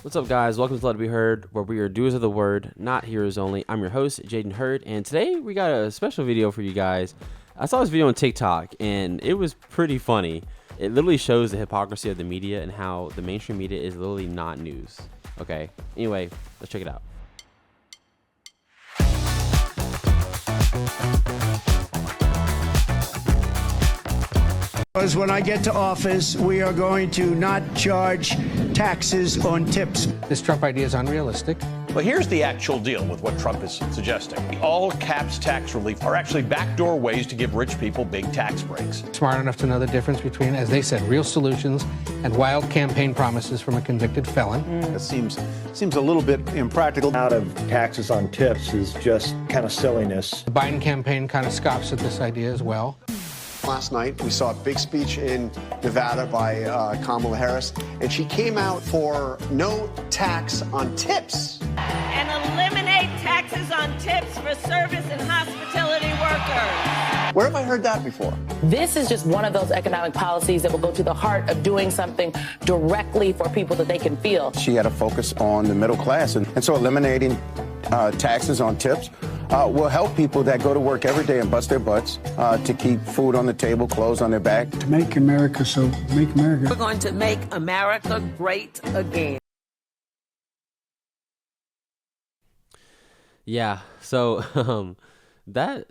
What's up, guys? Welcome to Let It Be Heard, where we are doers of the word, not hearers only. I'm your host, Jaden Heard, and today we got a special video for you guys. I saw this video on TikTok, and it was pretty funny. It literally shows the hypocrisy of the media and how the mainstream media is literally not news. Okay, anyway, let's check it out. Because when I get to office, we are going to not charge taxes on tips. This Trump idea is unrealistic. Well, here's the actual deal with what Trump is suggesting. All caps tax relief are actually backdoor ways to give rich people big tax breaks. Smart enough to know the difference between, as they said, real solutions and wild campaign promises from a convicted felon. It seems a little bit impractical. Out of taxes on tips is just kind of silliness. The Biden campaign kind of scoffs at this idea as well. Last night, we saw a big speech in Nevada by Kamala Harris, and she came out for no tax on tips. And eliminate taxes on tips for service and hospitality workers. Where have I heard that before? This is just one of those economic policies that will go to the heart of doing something directly for people that they can feel. She had a focus on the middle class, and so eliminating taxes on tips will help people that go to work every day and bust their butts to keep food on the table, clothes on their back. To make America, so make America. We're going to make America great again. Yeah, so that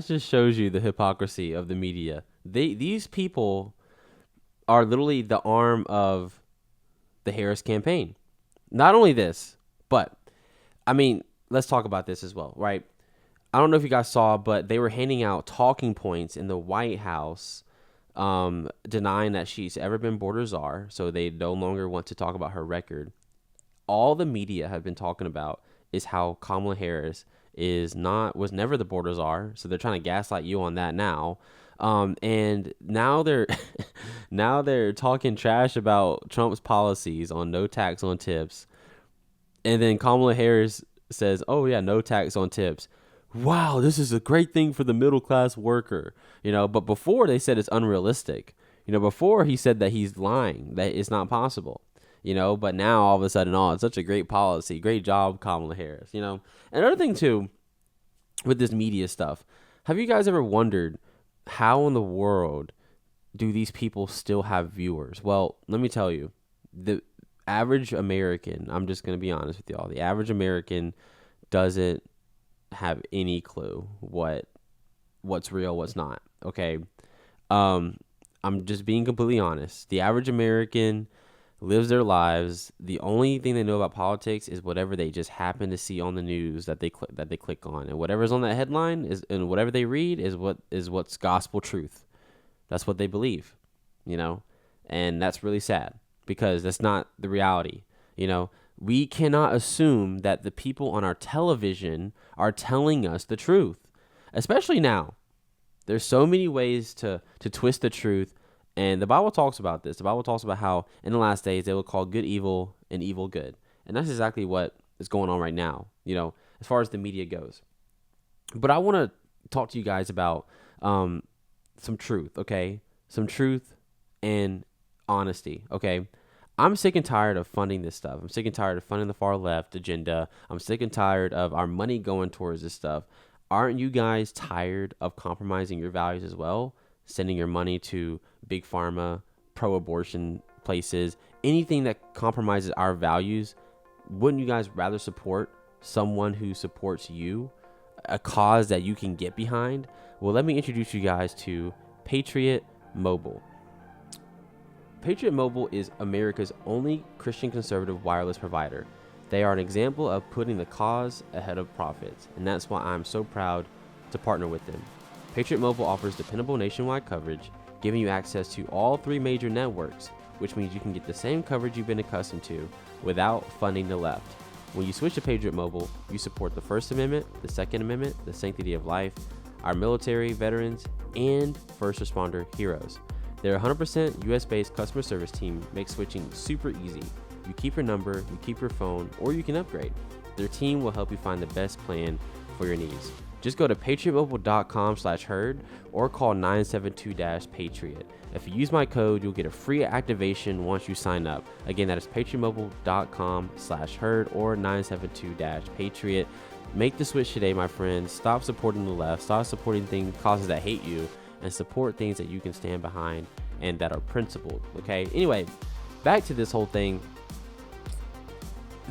just shows you the hypocrisy of the media. These people are literally the arm of the Harris campaign. Not only this, but I mean, let's talk about this as well, right? I don't know if you guys saw, but they were handing out talking points in the White House, denying that she's ever been border czar, so they no longer want to talk about her record. All the media have been talking about is how Kamala Harris was never the border czar, so they're trying to gaslight you on that now. And now they're talking trash about Trump's policies on no tax on tips, and then Kamala Harris says, "Oh yeah, no tax on tips." Wow, this is a great thing for the middle class worker, but before they said it's unrealistic, before he said that he's lying, that it's not possible, but now all of a sudden, oh, it's such a great policy. Great job, Kamala Harris, Another thing too, with this media stuff, have you guys ever wondered how in the world do these people still have viewers? Well, let me tell you, the average American, I'm just going to be honest with y'all, the average American doesn't have any clue what's real, what's not. Okay. I'm just being completely honest. The average American lives their lives. The only thing they know about politics is whatever they just happen to see on the news that they click on, and whatever's on that headline is, and whatever they read is what's gospel truth. That's what they believe, and that's really sad because that's not the reality. We cannot assume that the people on our television are telling us the truth, especially now. There's so many ways to twist the truth, and the Bible talks about this. The Bible talks about how in the last days they will call good evil and evil good, and that's exactly what is going on right now, as far as the media goes. But I want to talk to you guys about some truth, okay? Some truth and honesty, okay? I'm sick and tired of funding this stuff. I'm sick and tired of funding the far left agenda. I'm sick and tired of our money going towards this stuff. Aren't you guys tired of compromising your values as well? Sending your money to big pharma, pro-abortion places, anything that compromises our values. Wouldn't you guys rather support someone who supports you, a cause that you can get behind? Well, let me introduce you guys to Patriot Mobile. Patriot Mobile is America's only Christian conservative wireless provider. They are an example of putting the cause ahead of profits, and that's why I'm so proud to partner with them. Patriot Mobile offers dependable nationwide coverage, giving you access to all 3 major networks, which means you can get the same coverage you've been accustomed to without funding the left. When you switch to Patriot Mobile, you support the First Amendment, the Second Amendment, the sanctity of life, our military, veterans, and first responder heroes. Their 100% US-based customer service team makes switching super easy. You keep your number, you keep your phone, or you can upgrade. Their team will help you find the best plan for your needs. Just go to patriotmobile.com/Heard or call 972-PATRIOT. If you use my code, you'll get a free activation once you sign up. Again, that is patriotmobile.com/Heard or 972-PATRIOT. Make the switch today, my friends. Stop supporting the left. Stop supporting causes that hate you, and support things that you can stand behind and that are principled. Okay. Anyway, back to this whole thing.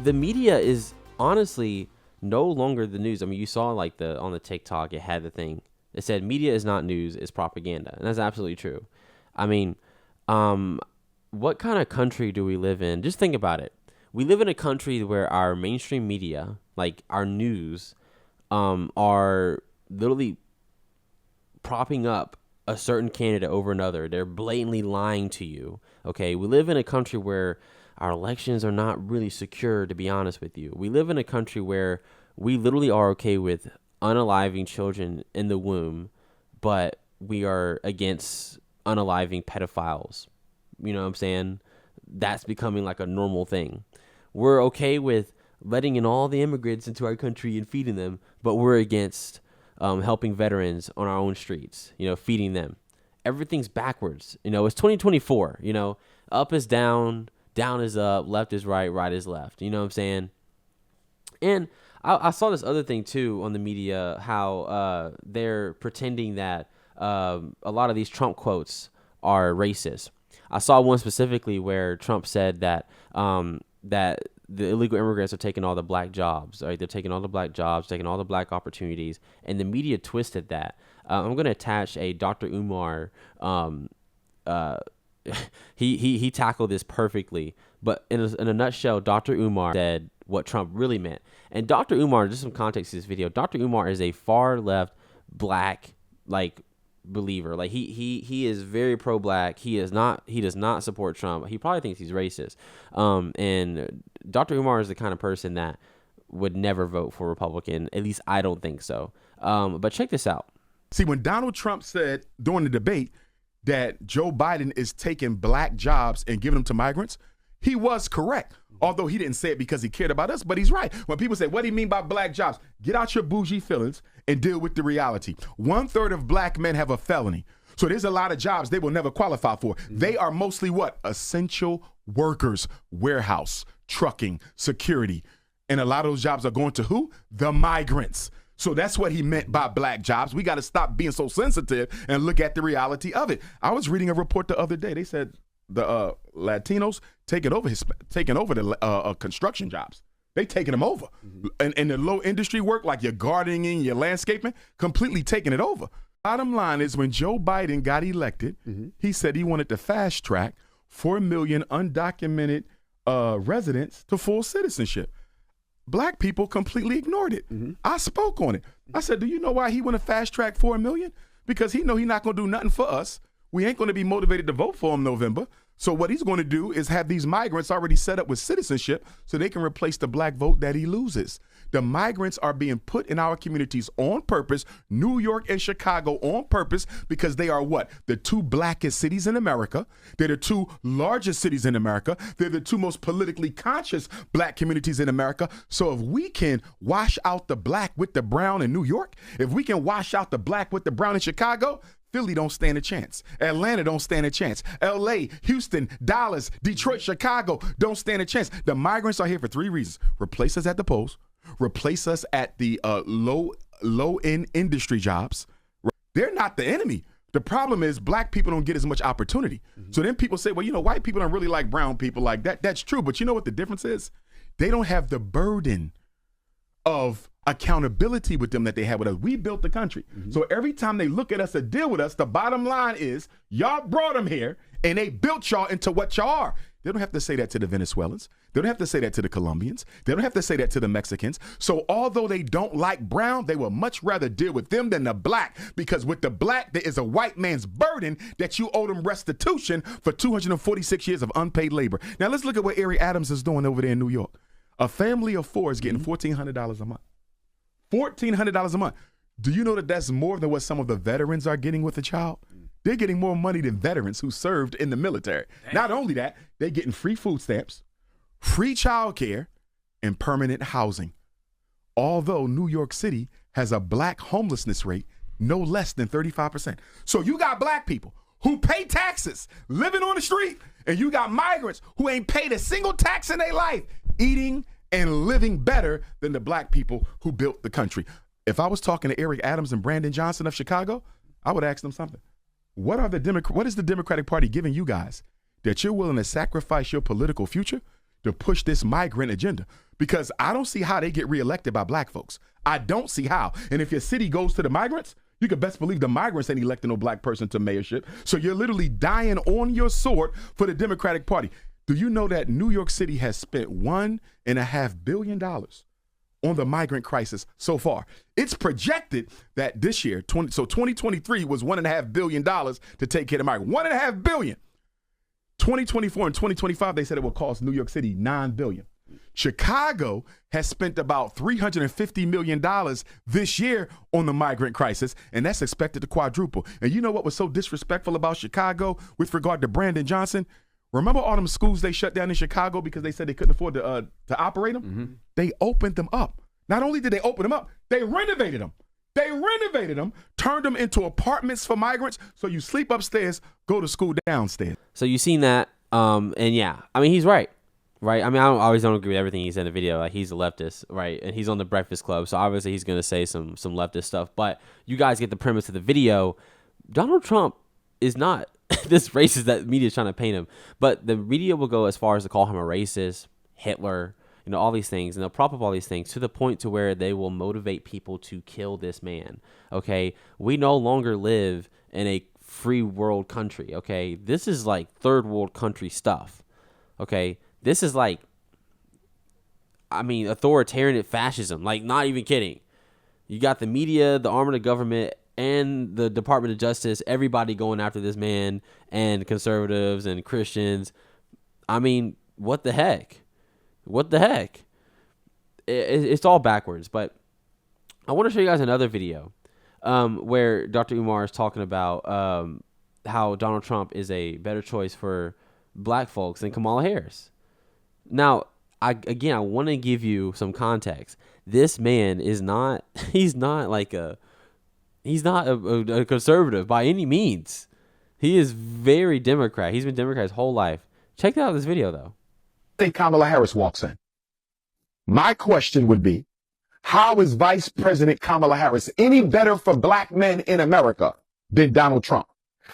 The media is honestly no longer the news. I mean, you saw like on the TikTok, it had the thing. It said media is not news, it's propaganda, and that's absolutely true. I mean, what kind of country do we live in? Just think about it. We live in a country where our mainstream media, like our news, are literally propping up a certain candidate over another. They're blatantly lying to you. Okay, we live in a country where our elections are not really secure, to be honest with you. We live in a country where we literally are okay with unaliving children in the womb, but we are against unaliving pedophiles. You know what I'm saying? That's becoming like a normal thing. We're okay with letting in all the immigrants into our country and feeding them, but we're against helping veterans on our own streets, feeding them. Everything's backwards. It's 2024, up is down, down is up, left is right, right is left. You know what I'm saying? And I saw this other thing too on the media, how they're pretending that a lot of these Trump quotes are racist. I saw one specifically where Trump said that that the illegal immigrants are taking all the black jobs, right? They're taking all the black jobs, taking all the black opportunities, and the media twisted that. I'm going to attach a Dr. Umar. He tackled this perfectly, but in a nutshell, Dr. Umar said what Trump really meant. And Dr. Umar, just some context to this video, Dr. Umar is a far left black believer. Like he is very pro-black. He does not support Trump. He probably thinks he's racist. And Dr. Umar is the kind of person that would never vote for Republican. At least I don't think so. But check this out. See, when Donald Trump said during the debate that Joe Biden is taking black jobs and giving them to migrants, he was correct. Although he didn't say it because he cared about us, but he's right. When people say, what do you mean by black jobs? Get out your bougie feelings and deal with the reality. 1/3 of black men have a felony. So there's a lot of jobs they will never qualify for. They are mostly what? Essential workers, warehouse, trucking, security. And a lot of those jobs are going to who? The migrants. So that's what he meant by black jobs. We got to stop being so sensitive and look at the reality of it. I was reading a report the other day. They said the Latinos taking over the construction jobs. They taking them over. And the low industry work, like your gardening, your landscaping, completely taking it over. Bottom line is, when Joe Biden got elected, he said he wanted to fast track 4 million undocumented residents to full citizenship. Black people completely ignored it. I spoke on it. I said, do you know why he want to fast track 4 million? Because he know he's not going to do nothing for us. We ain't going to be motivated to vote for him November. So what he's going to do is have these migrants already set up with citizenship so they can replace the black vote that he loses. The migrants are being put in our communities on purpose, New York and Chicago on purpose, because they are what? The 2 blackest cities in America. They're the 2 largest cities in America. They're the 2 most politically conscious black communities in America. So if we can wash out the black with the brown in New York, if we can wash out the black with the brown in Chicago, Philly don't stand a chance. Atlanta don't stand a chance. LA, Houston, Dallas, Detroit, Chicago don't stand a chance. The migrants are here for 3 reasons. Replace us at the polls. Replace us at the low-end industry jobs. They're not the enemy. The problem is black people don't get as much opportunity. So then people say, well, white people don't really like brown people like that. That's true. But you know what the difference is? They don't have the burden of accountability with them that they have with us. We built the country. So every time they look at us or deal with us, the bottom line is y'all brought them here and they built y'all into what y'all are. They don't have to say that to the Venezuelans. They don't have to say that to the Colombians. They don't have to say that to the Mexicans. So although they don't like brown, they will much rather deal with them than the black, because with the black, there is a white man's burden that you owe them restitution for 246 years of unpaid labor. Now let's look at what Eric Adams is doing over there in New York. A family of 4 is getting $1,400 a month. $1,400 a month. Do you know that that's more than what some of the veterans are getting with a child? They're getting more money than veterans who served in the military. Damn. Not only that, they're getting free food stamps, free child care, and permanent housing. Although New York City has a black homelessness rate no less than 35%. So you got black people who pay taxes living on the street, and you got migrants who ain't paid a single tax in their life eating and living better than the black people who built the country. If I was talking to Eric Adams and Brandon Johnson of Chicago, I would ask them something. What is the Democratic Party giving you guys that you're willing to sacrifice your political future to push this migrant agenda? Because I don't see how they get reelected by black folks. I don't see how. And if your city goes to the migrants, you can best believe the migrants ain't electing no black person to mayorship. So you're literally dying on your sword for the Democratic Party. Do you know that New York City has spent $1.5 billion on the migrant crisis so far? It's projected that this year, 2023 was $1.5 billion to take care of migrants. $1.5 billion. 2024 and 2025, they said it will cost New York City $9 billion. Chicago has spent about $350 million this year on the migrant crisis, and that's expected to quadruple. And you know what was so disrespectful about Chicago with regard to Brandon Johnson? Remember all them schools they shut down in Chicago because they said they couldn't afford to operate them? Mm-hmm. They opened them up. Not only did they open them up, they renovated them. Turned them into apartments for migrants, so you sleep upstairs, go to school downstairs. So you've seen that, and yeah, I mean, he's right? I mean, I always don't agree with everything he said in the video. Like, he's a leftist, right? And he's on the Breakfast Club, so obviously he's going to say some leftist stuff. But you guys get the premise of the video. Donald Trump is not this racist that media is trying to paint him. But the media will go as far as to call him a racist, Hitler, you know, all these things. And they'll prop up all these things to the point to where they will motivate people to kill this man, okay? We no longer live in a free world country, okay? This is like third world country stuff, okay? This is like, I mean, authoritarian fascism, like, not even kidding. You got the media, the arm of the government, and the Department of Justice, everybody going after this man, and conservatives and Christians. I mean, what the heck? It's all backwards. But I want to show you guys another video where Dr. Umar is talking about how Donald Trump is a better choice for black folks than Kamala Harris. Now, I want to give you some context. This man is not, he's not a conservative by any means. He is very Democrat. He's been Democrat his whole life. Check out this video, though. I think Kamala Harris walks in. My question would be, how is Vice President Kamala Harris any better for black men in America than Donald Trump?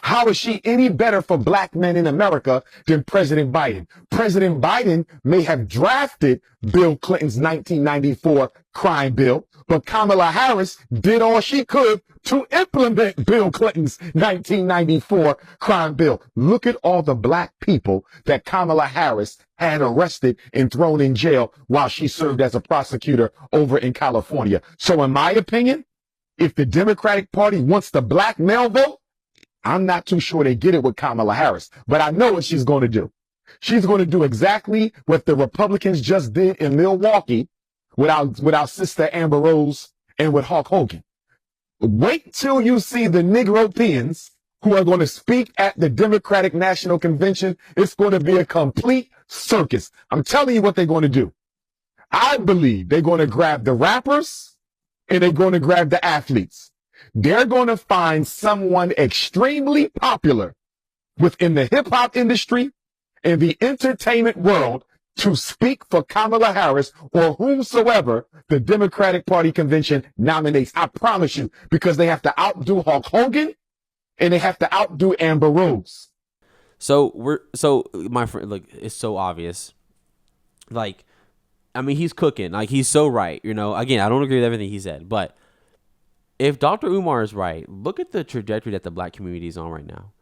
How is she any better for black men in America than President Biden? President Biden may have drafted Bill Clinton's 1994 crime bill, but Kamala Harris did all she could to implement Bill Clinton's 1994 crime bill. Look at all the black people that Kamala Harris had arrested and thrown in jail while she served as a prosecutor over in California. So in my opinion, if the Democratic Party wants the black male vote, I'm not too sure they get it with Kamala Harris, but I know what she's going to do. She's going to do exactly what the Republicans just did in Milwaukee with our sister Amber Rose and with Hulk Hogan. Wait till you see the Negropeans who are going to speak at the Democratic National Convention. It's going to be a complete circus. I'm telling you what they're going to do. I believe they're going to grab the rappers and they're going to grab the athletes. They're going to find someone extremely popular within the hip hop industry and the entertainment world to speak for Kamala Harris or whomsoever the Democratic Party convention nominates. I promise you, because they have to outdo Hulk Hogan and they have to outdo Amber Rose. So my friend, look, it's so obvious. Like, I mean, he's cooking. Like, he's so right. You know, again, I don't agree with everything he said, but if Dr. Umar is right, look at the trajectory that the black community is on right now,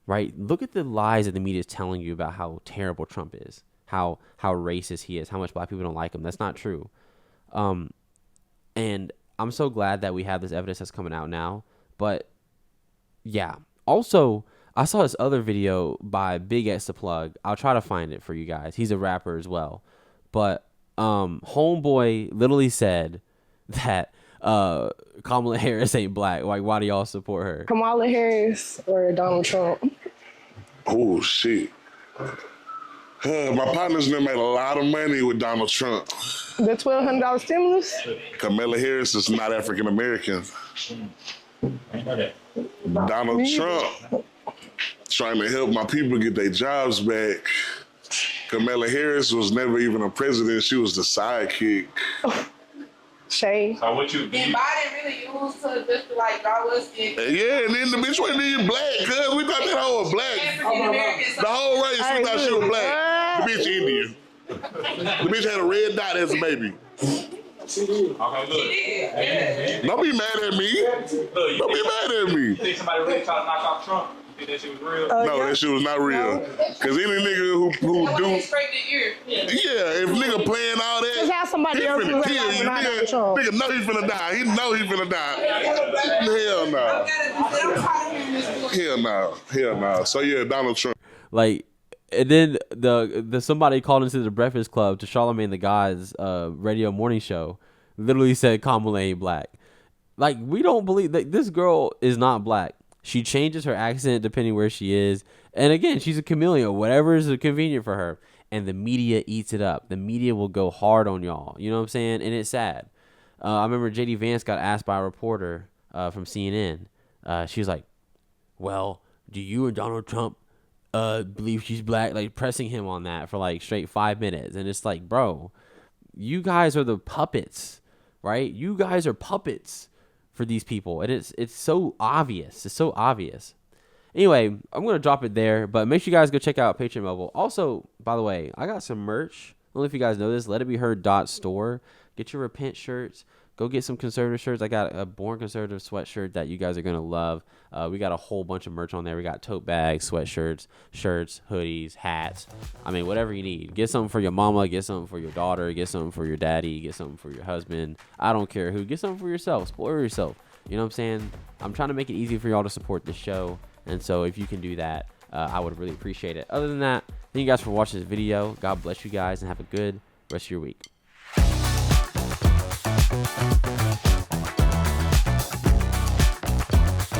right? Look at the lies that the media is telling you about how terrible Trump is, how racist he is, how much black people don't like him. That's not true. And I'm so glad that we have this evidence that's coming out now. But yeah, also, I saw this other video by BigXthaPlug. I'll try to find it for you guys. He's a rapper as well. But Homeboy literally said that Kamala Harris ain't black. Like, why do y'all support her? Kamala Harris or Donald Trump? Oh, shit. My partners and them made a lot of money with Donald Trump. The $1,200 stimulus? Kamala Harris is not African American. Donald Trump trying to help my people get their jobs back. Kamala Harris was never even a president. She was the sidekick. Shay. So what you Then Biden really used to just to like draw us in. Yeah, and then the bitch wasn't even black, cuz we thought that whole was black. The whole race, we thought she was black. The bitch Indian. The bitch had a red dot as a baby. Okay, look. Don't be mad at me. Don't be mad at me. You think somebody really tried to knock off Trump? You think that shit was real? No, that shit was not real. Cause any nigga who do, Straight to ear. yeah, if nigga playing all that, Just have somebody he else finna who's kill like you. Donald Trump. Nigga know he finna die. He know he finna die. Hell no. Hell no. Hell no. So yeah, Donald Trump. Like, and then the somebody called into the Breakfast Club to Charlamagne the God's radio morning show, literally said Kamala ain't black. Like, we don't believe that this girl is not black. She changes her accent depending where she is. And again, she's a chameleon. Whatever is convenient for her. And the media eats it up. The media will go hard on y'all. You know what I'm saying? And it's sad. I remember J.D. Vance got asked by a reporter from CNN. She was like, well, do you and Donald Trump believe she's black? Like, pressing him on that for like straight 5 minutes. And it's like, bro, you guys are the puppets, right? You guys are puppets for these people, and it's so obvious. It's so obvious. Anyway, I'm gonna drop it there, but make sure you guys go check out Patreon Mobile. Also, by the way, I got some merch. I don't know if you guys know this. Let It Be Heard .store. Get your Repent shirts. Go get some conservative shirts. I got a Born Conservative sweatshirt that you guys are gonna love. We got a whole bunch of merch on there. We got tote bags, sweatshirts, shirts, hoodies, hats. I mean, whatever you need. Get something for your mama. Get something for your daughter. Get something for your daddy. Get something for your husband. I don't care who. Get something for yourself. Spoil yourself. You know what I'm saying? I'm trying to make it easy for y'all to support this show. And so if you can do that, I would really appreciate it. Other than that, thank you guys for watching this video. God bless you guys and have a good rest of your week.